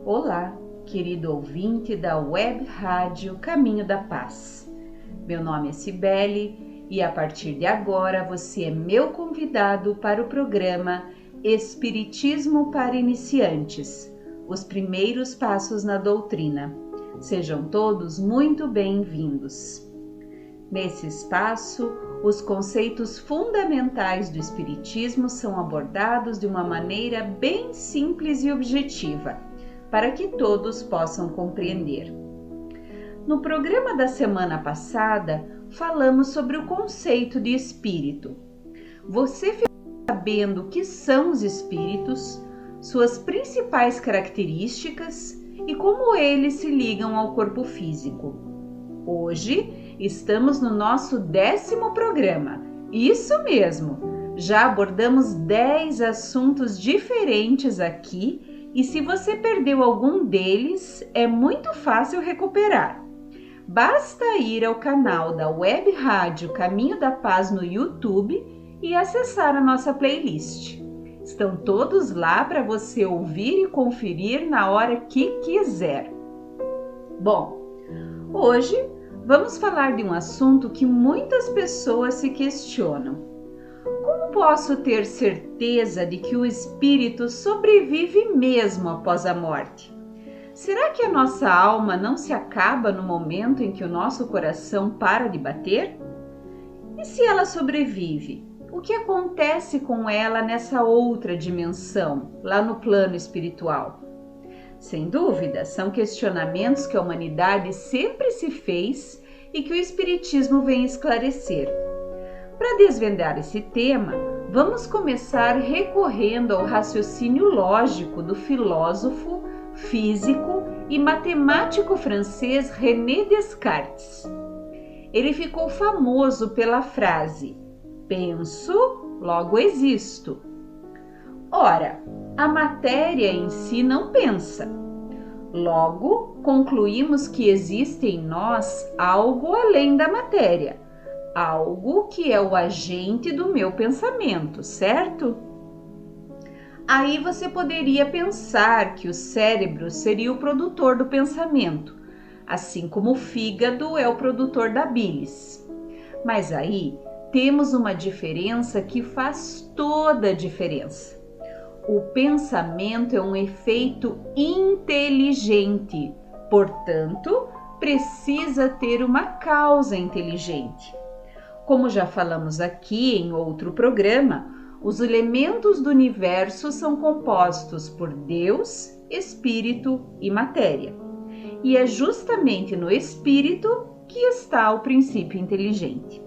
Olá, querido ouvinte da Web Rádio Caminho da Paz. Meu nome é Cibele e a partir de agora você é meu convidado para o programa Espiritismo para Iniciantes, os primeiros passos na doutrina. Sejam todos muito bem-vindos. Nesse espaço, os conceitos fundamentais do Espiritismo são abordados de uma maneira bem simples e objetiva, para que todos possam compreender. No programa da semana passada, falamos sobre o conceito de espírito. Você ficou sabendo o que são os espíritos, suas principais características e como eles se ligam ao corpo físico. Hoje, estamos no nosso 10º programa. Isso mesmo! Já abordamos 10 assuntos diferentes aqui. E se você perdeu algum deles, é muito fácil recuperar. Basta ir ao canal da Web Rádio Caminho da Paz no YouTube e acessar a nossa playlist. Estão todos lá para você ouvir e conferir na hora que quiser. Bom, hoje vamos falar de um assunto que muitas pessoas se questionam. Como posso ter certeza de que o espírito sobrevive mesmo após a morte? Será que a nossa alma não se acaba no momento em que o nosso coração para de bater? E se ela sobrevive, o que acontece com ela nessa outra dimensão, lá no plano espiritual? Sem dúvida, são questionamentos que a humanidade sempre se fez e que o Espiritismo vem esclarecer. Para desvendar esse tema, vamos começar recorrendo ao raciocínio lógico do filósofo, físico e matemático francês René Descartes. Ele ficou famoso pela frase: penso, logo existo. Ora, a matéria em si não pensa. Logo, concluímos que existe em nós algo além da matéria. Algo que é o agente do meu pensamento, certo? Aí você poderia pensar que o cérebro seria o produtor do pensamento, assim como o fígado é o produtor da bilis. Mas aí temos uma diferença que faz toda a diferença. O pensamento é um efeito inteligente, portanto, precisa ter uma causa inteligente. Como já falamos aqui em outro programa, os elementos do universo são compostos por Deus, Espírito e matéria. E é justamente no Espírito que está o princípio inteligente.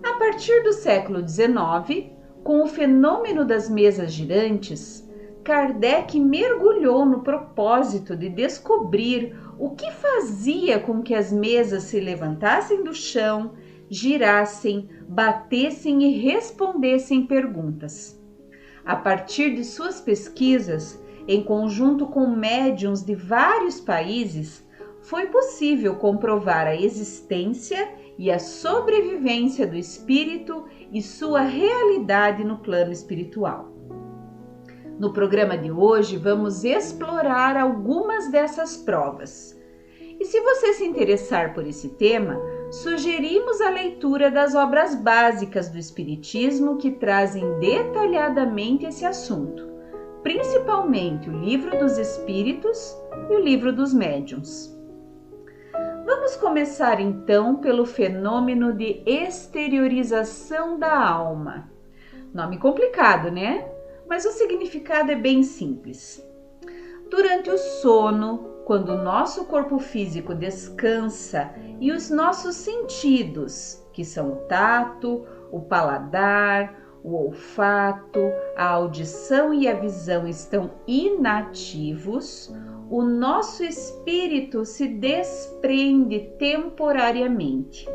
A partir do século XIX, com o fenômeno das mesas girantes, Kardec mergulhou no propósito de descobrir o que fazia com que as mesas se levantassem do chão, girassem, batessem e respondessem perguntas. A partir de suas pesquisas, em conjunto com médiuns de vários países, foi possível comprovar a existência e a sobrevivência do espírito e sua realidade no plano espiritual. No programa de hoje, vamos explorar algumas dessas provas. E se você se interessar por esse tema, sugerimos a leitura das obras básicas do Espiritismo que trazem detalhadamente esse assunto, principalmente o Livro dos Espíritos e o Livro dos Médiuns. Vamos começar então pelo fenômeno de exteriorização da alma. Nome complicado, né? Mas o significado é bem simples. Durante o sono, quando o nosso corpo físico descansa e os nossos sentidos, que são o tato, o paladar, o olfato, a audição e a visão estão inativos, o nosso espírito se desprende temporariamente.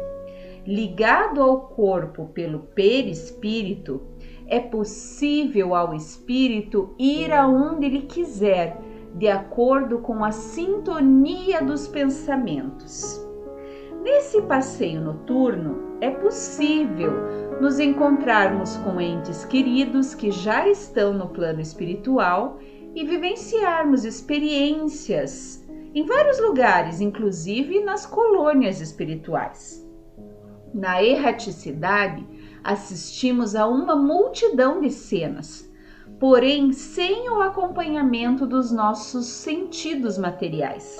Ligado ao corpo pelo perispírito, é possível ao espírito ir aonde ele quiser, de acordo com a sintonia dos pensamentos. Nesse passeio noturno, é possível nos encontrarmos com entes queridos que já estão no plano espiritual e vivenciarmos experiências em vários lugares, inclusive nas colônias espirituais. Na erraticidade, assistimos a uma multidão de cenas, porém sem o acompanhamento dos nossos sentidos materiais.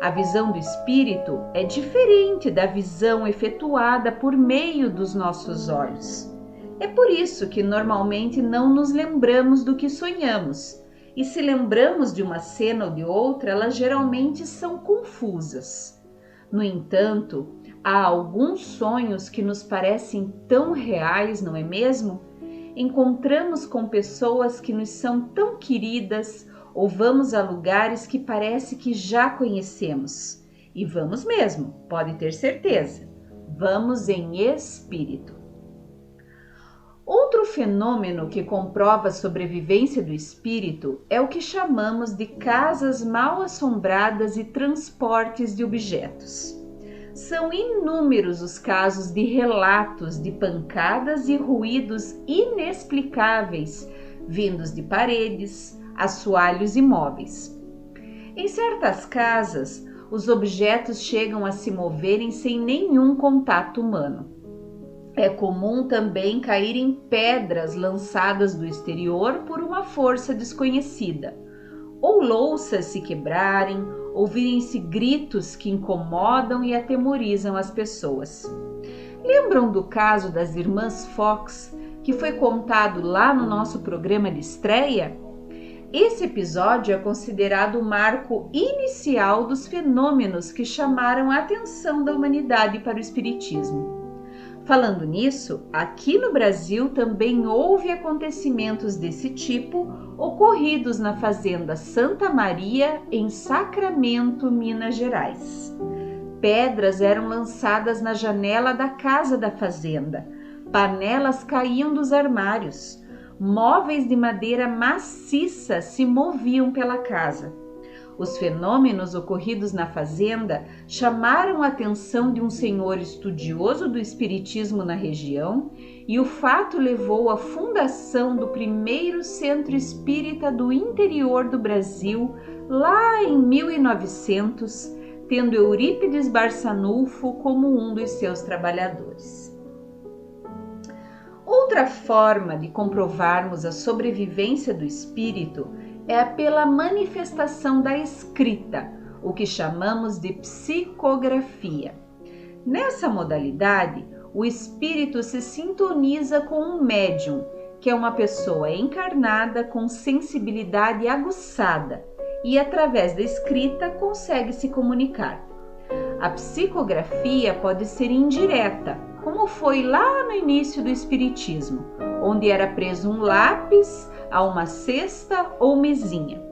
A visão do espírito é diferente da visão efetuada por meio dos nossos olhos. É por isso que normalmente não nos lembramos do que sonhamos, e se lembramos de uma cena ou de outra, elas geralmente são confusas. No entanto, há alguns sonhos que nos parecem tão reais, não é mesmo? Encontramos com pessoas que nos são tão queridas ou vamos a lugares que parece que já conhecemos. E vamos mesmo, pode ter certeza. Vamos em espírito. Outro fenômeno que comprova a sobrevivência do espírito é o que chamamos de casas mal assombradas e transportes de objetos. São inúmeros os casos de relatos de pancadas e ruídos inexplicáveis vindos de paredes, assoalhos e móveis. Em certas casas, os objetos chegam a se moverem sem nenhum contato humano. É comum também caírem pedras lançadas do exterior por uma força desconhecida, ou louças se quebrarem, ouvirem-se gritos que incomodam e atemorizam as pessoas. Lembram do caso das irmãs Fox, que foi contado lá no nosso programa de estreia? Esse episódio é considerado o marco inicial dos fenômenos que chamaram a atenção da humanidade para o espiritismo. Falando nisso, aqui no Brasil também houve acontecimentos desse tipo ocorridos na fazenda Santa Maria, em Sacramento, Minas Gerais. Pedras eram lançadas na janela da casa da fazenda, panelas caíam dos armários, móveis de madeira maciça se moviam pela casa. Os fenômenos ocorridos na fazenda chamaram a atenção de um senhor estudioso do espiritismo na região e o fato levou à fundação do primeiro centro espírita do interior do Brasil, lá em 1900, tendo Eurípides Barçanufo como um dos seus trabalhadores. Outra forma de comprovarmos a sobrevivência do espírito é pela manifestação da escrita, o que chamamos de psicografia. Nessa modalidade, o espírito se sintoniza com um médium, que é uma pessoa encarnada com sensibilidade aguçada e, através da escrita, consegue se comunicar. A psicografia pode ser indireta, como foi lá no início do espiritismo, onde era preso um lápis a uma cesta ou mesinha.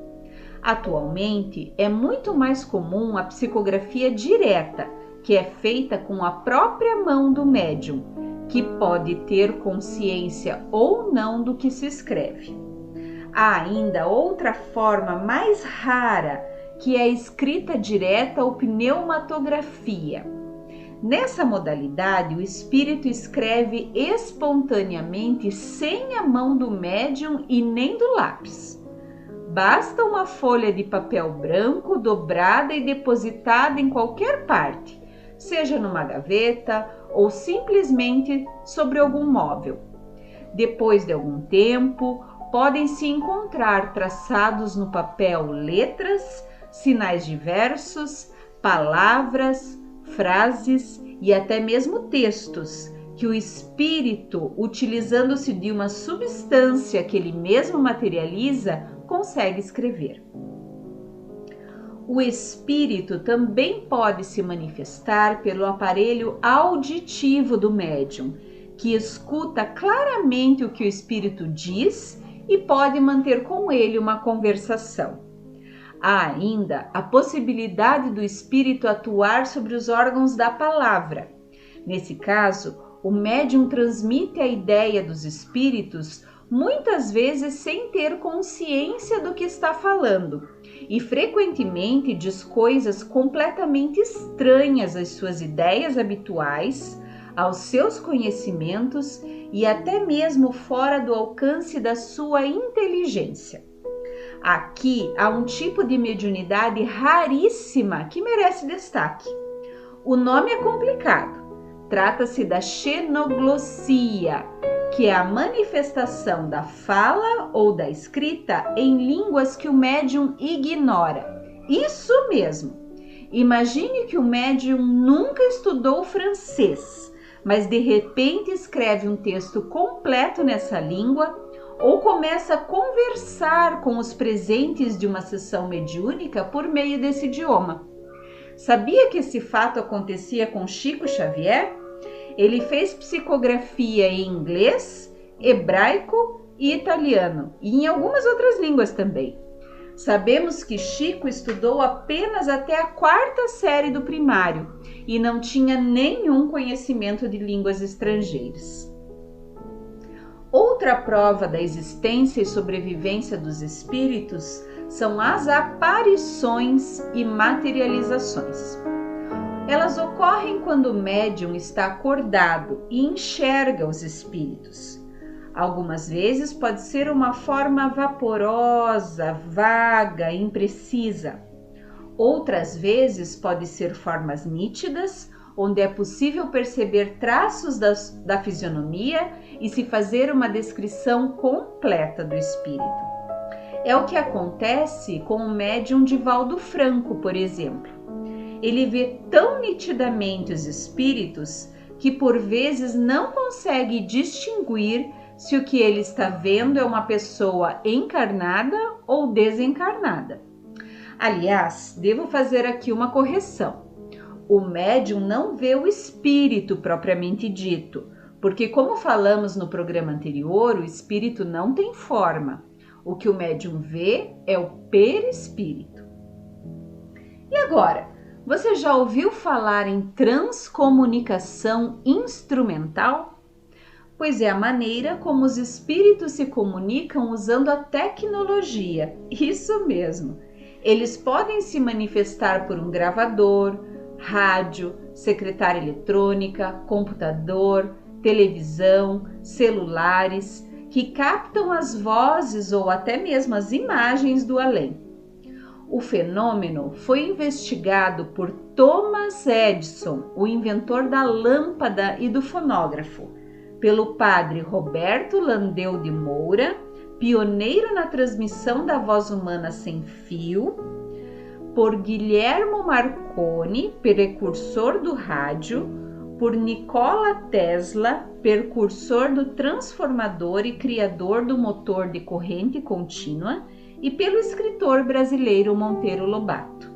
Atualmente, é muito mais comum a psicografia direta, que é feita com a própria mão do médium, que pode ter consciência ou não do que se escreve. Há ainda outra forma mais rara, que é a escrita direta ou pneumatografia. Nessa modalidade, o espírito escreve espontaneamente sem a mão do médium e nem do lápis. Basta uma folha de papel branco dobrada e depositada em qualquer parte, seja numa gaveta ou simplesmente sobre algum móvel. Depois de algum tempo, podem-se encontrar traçados no papel letras, sinais diversos, palavras, frases e até mesmo textos que o espírito, utilizando-se de uma substância que ele mesmo materializa, consegue escrever. O espírito também pode se manifestar pelo aparelho auditivo do médium, que escuta claramente o que o espírito diz e pode manter com ele uma conversação. Há ainda a possibilidade do espírito atuar sobre os órgãos da palavra. Nesse caso, o médium transmite a ideia dos espíritos muitas vezes sem ter consciência do que está falando e frequentemente diz coisas completamente estranhas às suas ideias habituais, aos seus conhecimentos e até mesmo fora do alcance da sua inteligência. Aqui há um tipo de mediunidade raríssima que merece destaque. O nome é complicado. Trata-se da xenoglossia, que é a manifestação da fala ou da escrita em línguas que o médium ignora. Isso mesmo! Imagine que o médium nunca estudou francês, mas de repente escreve um texto completo nessa língua ou começa a conversar com os presentes de uma sessão mediúnica por meio desse idioma. Sabia que esse fato acontecia com Chico Xavier? Ele fez psicografia em inglês, hebraico e italiano, e em algumas outras línguas também. Sabemos que Chico estudou apenas até a 4ª série do primário e não tinha nenhum conhecimento de línguas estrangeiras. Outra prova da existência e sobrevivência dos espíritos são as aparições e materializações. Elas ocorrem quando o médium está acordado e enxerga os espíritos. Algumas vezes pode ser uma forma vaporosa, vaga, imprecisa. Outras vezes pode ser formas nítidas, onde é possível perceber traços da fisionomia e se fazer uma descrição completa do espírito. É o que acontece com o médium Divaldo Franco, por exemplo. Ele vê tão nitidamente os espíritos que por vezes não consegue distinguir se o que ele está vendo é uma pessoa encarnada ou desencarnada. Aliás, devo fazer aqui uma correção. O médium não vê o espírito propriamente dito, porque, como falamos no programa anterior, o espírito não tem forma. O que o médium vê é o perispírito. E agora, você já ouviu falar em transcomunicação instrumental? Pois é a maneira como os espíritos se comunicam usando a tecnologia. Isso mesmo. Eles podem se manifestar por um gravador, rádio, secretária eletrônica, computador, televisão, celulares, que captam as vozes ou até mesmo as imagens do além. O fenômeno foi investigado por Thomas Edison, o inventor da lâmpada e do fonógrafo, pelo padre Roberto Landeu de Moura, pioneiro na transmissão da voz humana sem fio, por Guilhermo Marconi, precursor do rádio, por Nikola Tesla, precursor do transformador e criador do motor de corrente contínua, e pelo escritor brasileiro Monteiro Lobato.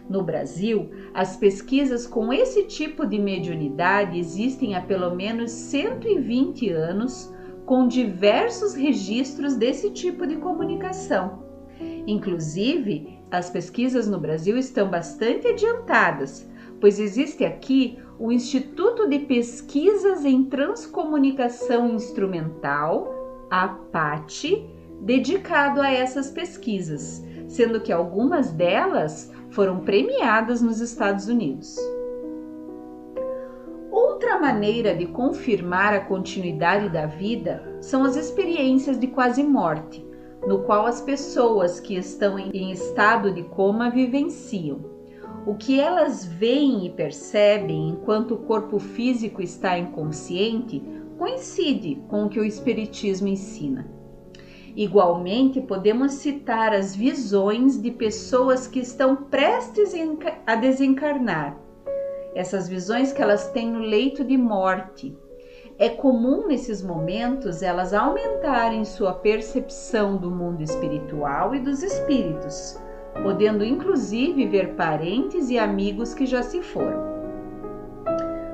No Brasil, as pesquisas com esse tipo de mediunidade existem há pelo menos 120 anos, com diversos registros desse tipo de comunicação. Inclusive, as pesquisas no Brasil estão bastante adiantadas, pois existe aqui o Instituto de Pesquisas em Transcomunicação Instrumental, APAT, dedicado a essas pesquisas, sendo que algumas delas foram premiadas nos Estados Unidos. Outra maneira de confirmar a continuidade da vida são as experiências de quase-morte, no qual as pessoas que estão em estado de coma vivenciam. O que elas veem e percebem enquanto o corpo físico está inconsciente coincide com o que o Espiritismo ensina. Igualmente, podemos citar as visões de pessoas que estão prestes a desencarnar. Essas visões que elas têm no leito de morte. É comum nesses momentos elas aumentarem sua percepção do mundo espiritual e dos espíritos, podendo inclusive ver parentes e amigos que já se foram.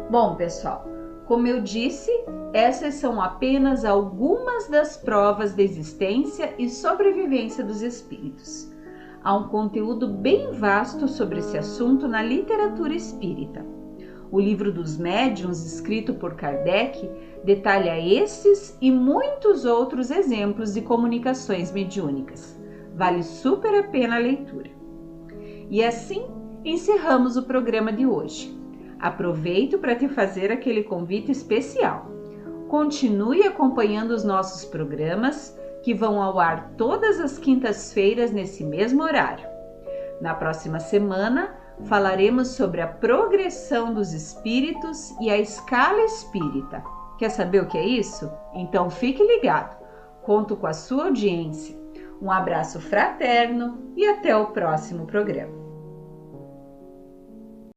Bom, pessoal, como eu disse, essas são apenas algumas das provas da existência e sobrevivência dos espíritos. Há um conteúdo bem vasto sobre esse assunto na literatura espírita. O Livro dos Médiuns, escrito por Kardec, detalha esses e muitos outros exemplos de comunicações mediúnicas. Vale super a pena a leitura. E assim, encerramos o programa de hoje. Aproveito para te fazer aquele convite especial. Continue acompanhando os nossos programas que vão ao ar todas as quintas-feiras nesse mesmo horário. Na próxima semana, falaremos sobre a progressão dos espíritos e a escala espírita. Quer saber o que é isso? Então fique ligado. Conto com a sua audiência. Um abraço fraterno e até o próximo programa.